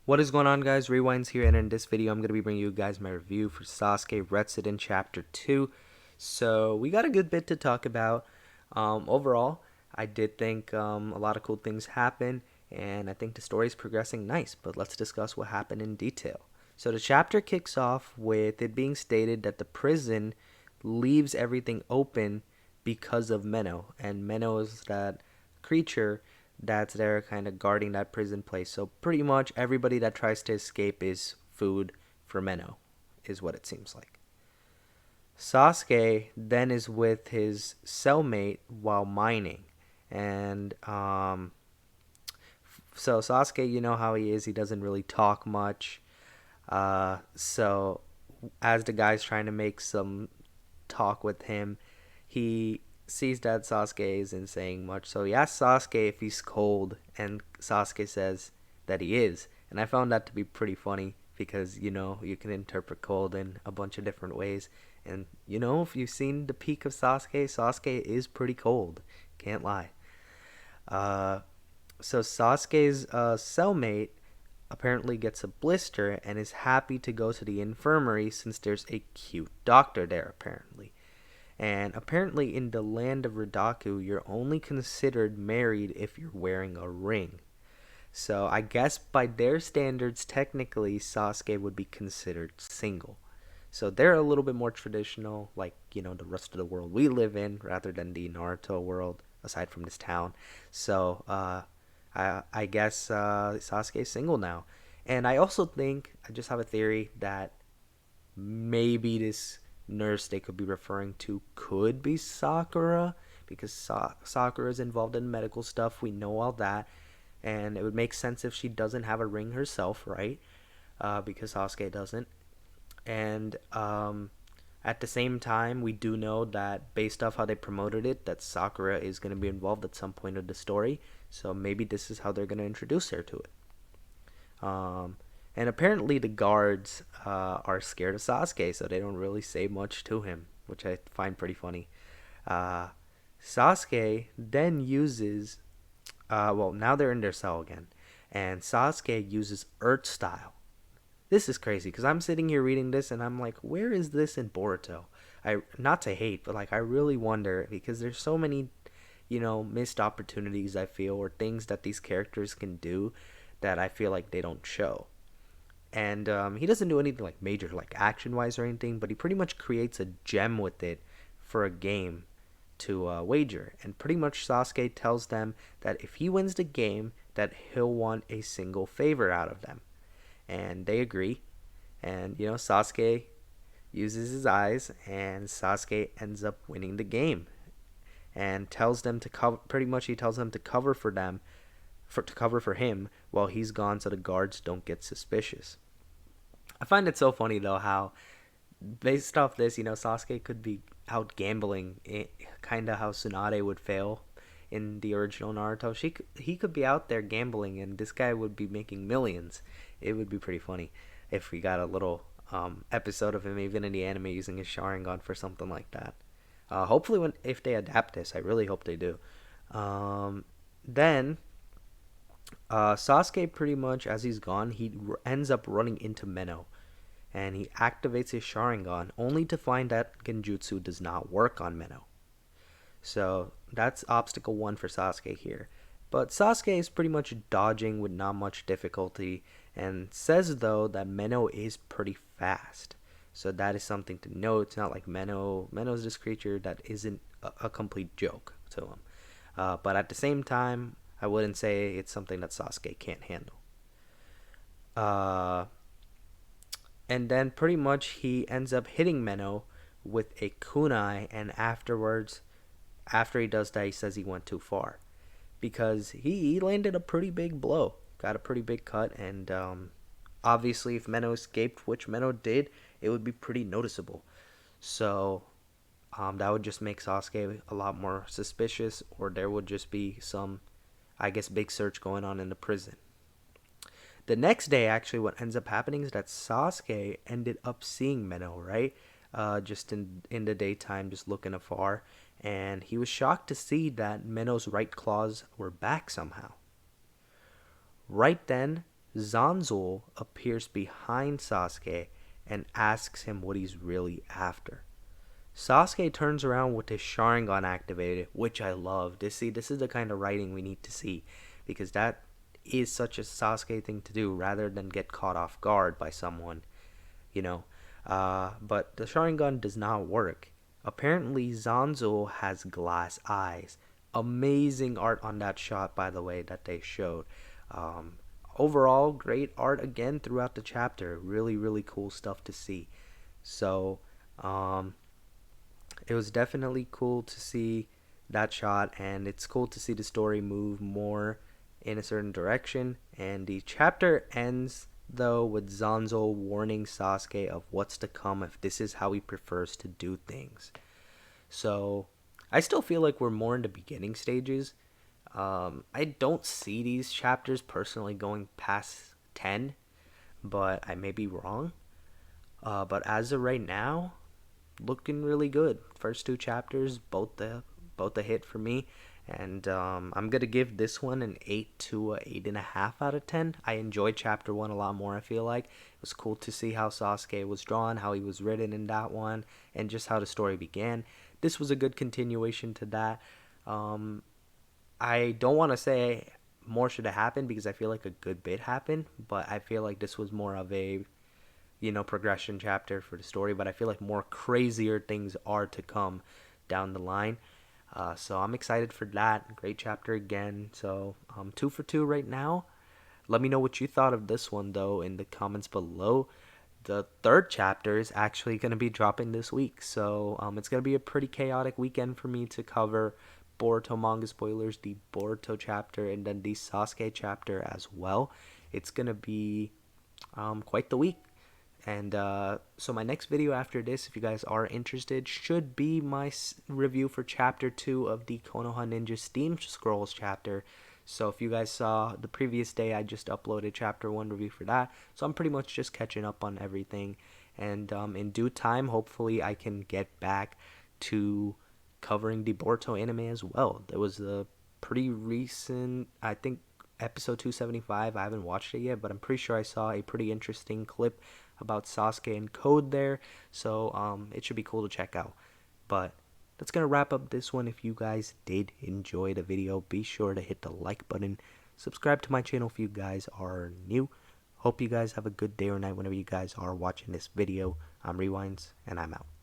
What is going on, guys? Rewinds here, and in this video I'm going to be bringing you guys my review for Sasuke Retsuden Chapter 2. So we got a good bit to talk about. Overall, I did think a lot of cool things happen, and I think the story is progressing nice, but let's discuss what happened in detail. So the chapter kicks off with it being stated that the prison leaves everything open because of Meno, and Meno is that creature that's there kind of guarding that prison place. So pretty much everybody that tries to escape is food for Meno, is what it seems like. Sasuke then is with his cellmate while mining. And so Sasuke, you know how he is. He doesn't really talk much. So as the guy's trying to make some talk with him, he sees that Sasuke isn't saying much. So he asks Sasuke if he's cold, and Sasuke says that he is. And I found that to be pretty funny because, you can interpret cold in a bunch of different ways. And, if you've seen the peak of Sasuke, Sasuke is pretty cold. Can't lie. So Sasuke's cellmate apparently gets a blister and is happy to go to the infirmary since there's a cute doctor there, apparently. And apparently in the land of Ridaku, you're only considered married if you're wearing a ring. So I guess by their standards, technically, Sasuke would be considered single. So they're a little bit more traditional, like, the rest of the world we live in, rather than the Naruto world, aside from this town. So I guess Sasuke's single now. And I also think, I just have a theory that maybe this nurse they could be referring to could be Sakura, because Sakura is involved in medical stuff. We know all that, and it would make sense if she doesn't have a ring herself, right? Because Sasuke doesn't. And at the same time, we do know that based off how they promoted it, that Sakura is going to be involved at some point of the story. So maybe this is how they're going to introduce her to it. And apparently the guards are scared of Sasuke, so they don't really say much to him, which I find pretty funny. Sasuke then uses, now they're in their cell again, and Sasuke uses Earth Style. This is crazy, because I'm sitting here reading this, and I'm like, where is this in Boruto? Not to hate, but I really wonder, because there's so many, missed opportunities, I feel, or things that these characters can do that I feel like they don't show. And he doesn't do anything major, action wise or anything, but he pretty much creates a gem with it for a game to wager. And pretty much Sasuke tells them that if he wins the game, that he'll want a single favor out of them. And they agree. And Sasuke uses his eyes, and Sasuke ends up winning the game. And tells them to cover. Pretty much, he tells them to cover for them, to cover for him while he's gone, so the guards don't get suspicious. I find it so funny though how, based off this, Sasuke could be out gambling, kind of how Tsunade would fail in the original Naruto. He could be out there gambling, and this guy would be making millions. It would be pretty funny if we got a little episode of him even in the anime using his Sharingan for something like that. Hopefully, if they adapt this, I really hope they do. Then Sasuke, pretty much as he's gone, he ends up running into Meno, and he activates his Sharingan only to find that Genjutsu does not work on Meno. So that's obstacle one for Sasuke here. But Sasuke is pretty much dodging with not much difficulty, and says though that Meno is pretty fast. So that is something to note. It's not like Meno's this creature that isn't a complete joke to him. But at the same time, I wouldn't say it's something that Sasuke can't handle. And then pretty much he ends up hitting Meno with a kunai, and afterwards, after he does that, he says he went too far. Because he landed a pretty big blow, got a pretty big cut, and obviously if Meno escaped, which Meno did, it would be pretty noticeable. So that would just make Sasuke a lot more suspicious, or there would just be some, I guess, big search going on in the prison. The next day, actually, what ends up happening is that Sasuke ended up seeing Meno, right? Just in the daytime, just looking afar. And he was shocked to see that Meno's right claws were back somehow. Right then, Zanzul appears behind Sasuke and asks him what he's really after. Sasuke turns around with his Sharingan activated, which I love. This is the kind of writing we need to see, because that is such a Sasuke thing to do rather than get caught off guard by someone, you know. But the Sharingan does not work. Apparently, Zanzul has glass eyes. Amazing art on that shot, by the way, that they showed. Um, Overall, great art again throughout the chapter. Really, really cool stuff to see. So, um, it was definitely cool to see that shot, and it's cool to see the story move more in a certain direction. And the chapter ends though with Zanzo warning Sasuke of what's to come if this is how he prefers to do things. So I still feel like we're more in the beginning stages. I don't see these chapters personally going past 10, but I may be wrong. But as of right now, looking really good. First two chapters, both a hit for me, and I'm gonna give this one an 8 to 8.5 out of 10. I enjoyed chapter one a lot more. I feel like it was cool to see how Sasuke was drawn, how he was written in that one, and just how the story began. This was a good continuation to that. Um, I don't want to say more should have happened because I feel like a good bit happened, but I feel like this was more of a progression chapter for the story, but I feel like more crazier things are to come down the line. So I'm excited for that. Great chapter again. So 2 for 2 right now. Let me know what you thought of this one though in the comments below. The third chapter is actually going to be dropping this week, so it's going to be a pretty chaotic weekend for me to cover Boruto manga spoilers, the Boruto chapter, and then the Sasuke chapter as well. It's going to be quite the week. And so my next video after this, if you guys are interested, should be my review for chapter 2 of the Konoha Ninja Steam Scrolls chapter. So if you guys saw the previous day, I just uploaded chapter 1 review for that. So I'm pretty much just catching up on everything. And in due time, hopefully I can get back to covering the Boruto anime as well. There was a pretty recent, I think, episode 275. I haven't watched it yet, but I'm pretty sure I saw a pretty interesting clip about Sasuke and Code there, so it should be cool to check out. But that's gonna wrap up this one. If you guys did enjoy the video, be sure to hit the like button, subscribe to my channel if you guys are new. Hope you guys have a good day or night whenever you guys are watching this video. I'm Rewinds, and I'm out.